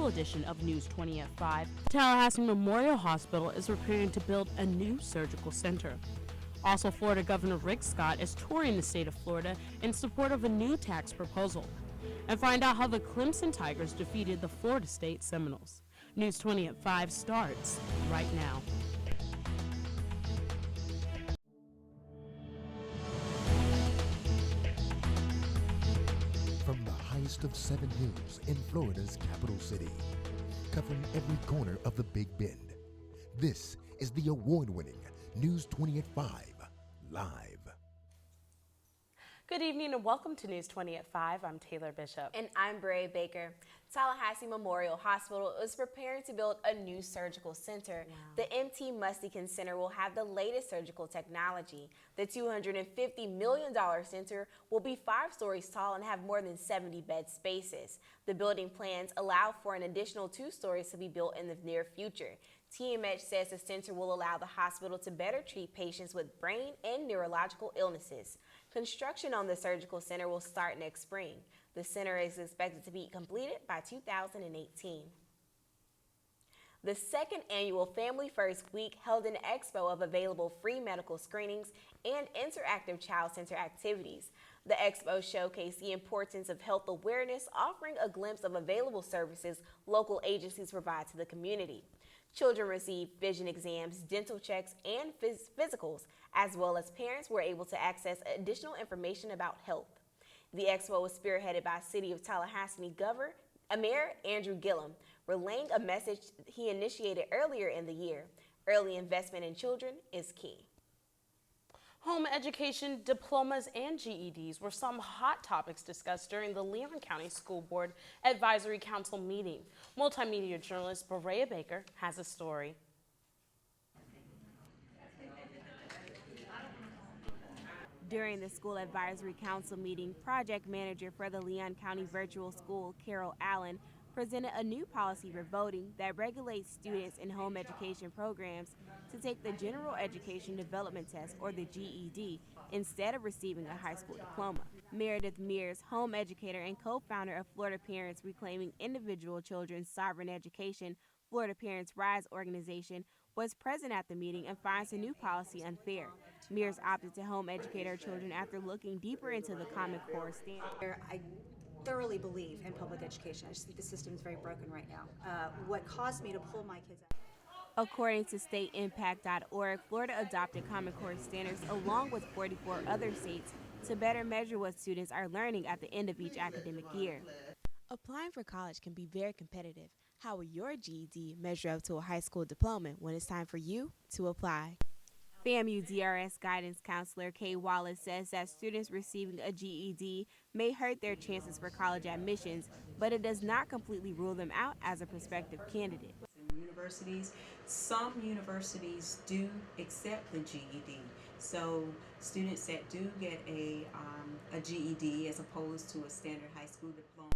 special edition of News 20 at 5. Tallahassee Memorial Hospital is preparing to build a new surgical center. Also, Florida Governor Rick Scott is touring the state of Florida in support of a new tax proposal. And find out how the Clemson Tigers defeated the Florida State Seminoles. News 20 at 5 starts right now. From the highest of 7 hills in Florida's capital city, covering every corner of the Big Bend, this is the award-winning News 20 at 5 Live. Good evening and welcome to News 20 at 5. I'm Taylor Bishop. And I'm Brea Baker. Tallahassee Memorial Hospital is preparing to build a new surgical center. Wow. The M.T. Mustikin Center will have the latest surgical technology. The $250 million center will be 5 stories tall and have more than 70 bed spaces. The building plans allow for an additional 2 stories to be built in the near future. TMH says the center will allow the hospital to better treat patients with brain and neurological illnesses. Construction on the surgical center will start next spring. The center is expected to be completed by 2018. The second annual Family First Week held an expo of available free medical screenings and interactive child center activities. The expo showcased the importance of health awareness, offering a glimpse of available services local agencies provide to the community. Children received vision exams, dental checks, and physicals, as well as parents were able to access additional information about health. The expo was spearheaded by City of Tallahassee Governor Mayor Andrew Gillum, relaying a message he initiated earlier in the year. Early investment in children is key. Home education, diplomas, and GEDs were some hot topics discussed during the Leon County School Board Advisory Council meeting. Multimedia journalist Brea Baker has a story. During the School Advisory Council meeting, project manager for the Leon County Virtual School, Carol Allen, presented a new policy for voting that regulates students in home education programs to take the General Education Development Test, or the GED, instead of receiving a high school diploma. Meredith Mears, home educator and co-founder of Florida Parents Reclaiming Individual Children's Sovereign Education, Florida Parents Rise organization, was present at the meeting and finds the new policy unfair. Mears opted to home educate her children after looking deeper into the Common Core standard. I thoroughly believe in public education. I just think the system is very broken right now. What caused me to pull my kids out? According to stateimpact.org, Florida adopted Common Core standards along with 44 other states to better measure what students are learning at the end of each academic year. Applying for college can be very competitive. How will your GED measure up to a high school diploma when it's time for you to apply? FAMU DRS guidance counselor Kay Wallace says that students receiving a GED may hurt their chances for college admissions, but it does not completely rule them out as a prospective candidate. Some universities do accept the GED, so students that do get a GED as opposed to a standard high school diploma.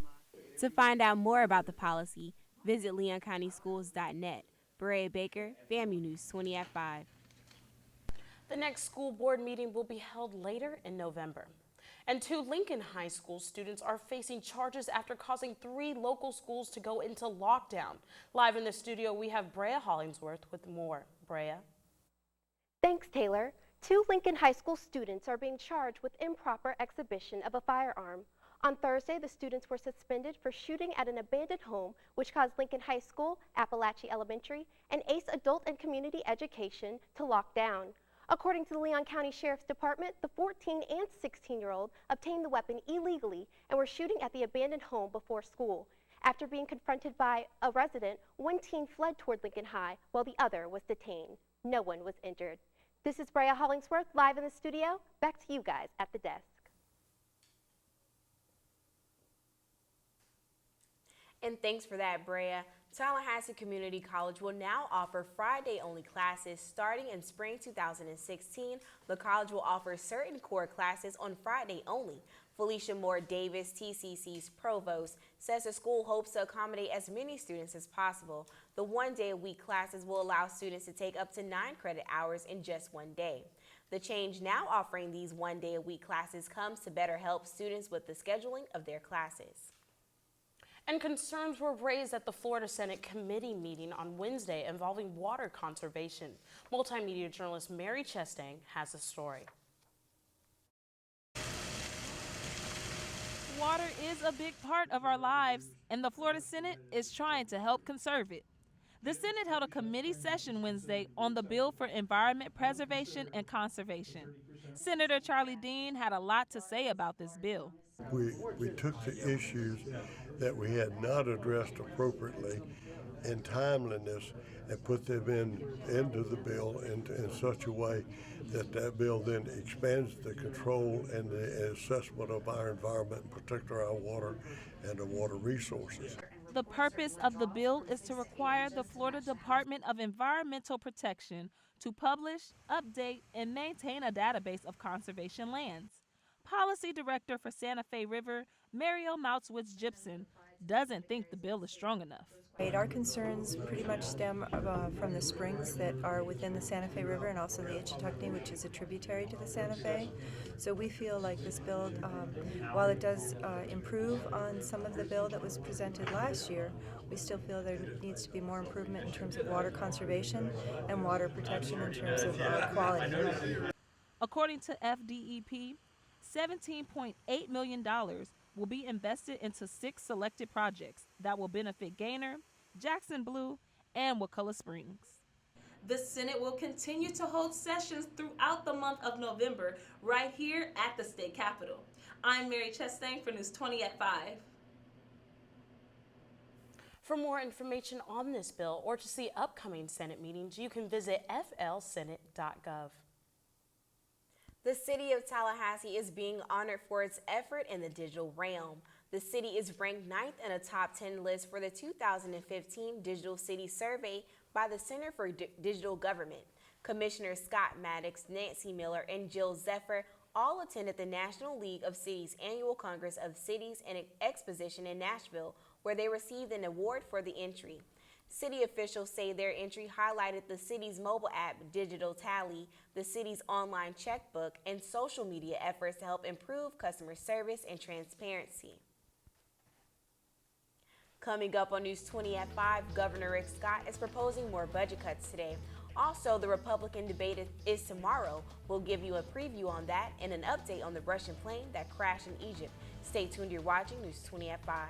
To find out more about the policy, visit leoncountyschools.net. Brea Baker, FAMU News 20 at 5. The next school board meeting will be held later in November. And 2 Lincoln High School students are facing charges after causing 3 local schools to go into lockdown. Live in the studio, we have Brea Hollingsworth with more. Brea. Thanks, Taylor. 2 Lincoln High School students are being charged with improper exhibition of a firearm. On Thursday, the students were suspended for shooting at an abandoned home, which caused Lincoln High School, Appalachia Elementary, and ACE Adult and Community Education to lock down. According to the Leon County Sheriff's Department, the 14 and 16-year-old obtained the weapon illegally and were shooting at the abandoned home before school. After being confronted by a resident, one teen fled toward Lincoln High while the other was detained. No one was injured. This is Brea Hollingsworth live in the studio. Back to you guys at the desk. And thanks for that, Brea. Tallahassee Community College will now offer Friday-only classes starting in spring 2016. The college will offer certain core classes on Friday only. Felicia Moore Davis, TCC's provost, says the school hopes to accommodate as many students as possible. The one-day-a-week classes will allow students to take up to 9 credit hours in just one day. The change now offering these one-day-a-week classes comes to better help students with the scheduling of their classes. And concerns were raised at the Florida Senate committee meeting on Wednesday involving water conservation. Multimedia journalist Mary Chestang has the story. Water is a big part of our lives, and the Florida Senate is trying to help conserve it. The Senate held a committee session Wednesday on the bill for environment preservation and conservation. Senator Charlie Dean had a lot to say about this bill. We took the issues that we had not addressed appropriately in timeliness and put them into the bill in such a way that that bill then expands the control and the assessment of our environment, in particular our water and the water resources. The purpose of the bill is to require the Florida Department of Environmental Protection to publish, update, and maintain a database of conservation lands. Policy Director for Santa Fe River, Mariel Moutswitz-Gibson, doesn't think the bill is strong enough. Our concerns pretty much stem from the springs that are within the Santa Fe River and also the Ichetucknee, which is a tributary to the Santa Fe. So we feel like this bill, while it does improve on some of the bill that was presented last year, we still feel there needs to be more improvement in terms of water conservation and water protection in terms of quality. According to FDEP, $17.8 million will be invested into 6 selected projects that will benefit Gaynor, Jackson Blue, and Wakulla Springs. The Senate will continue to hold sessions throughout the month of November right here at the state capitol. I'm Mary Chestang for News 20 at 5. For more information on this bill or to see upcoming Senate meetings, you can visit flsenate.gov. The city of Tallahassee is being honored for its effort in the digital realm. The city is ranked 9th in a top 10 list for the 2015 Digital City Survey by the Center for Digital Government. Commissioner Scott Maddox, Nancy Miller, and Jill Zephyr all attended the National League of Cities Annual Congress of Cities and Exposition in Nashville, where they received an award for the entry. City officials say their entry highlighted the city's mobile app, Digital Tally, the city's online checkbook, and social media efforts to help improve customer service and transparency. Coming up on News 20 at 5, Governor Rick Scott is proposing more budget cuts today. Also, the Republican debate is tomorrow. We'll give you a preview on that and an update on the Russian plane that crashed in Egypt. Stay tuned, you're watching News 20 at 5.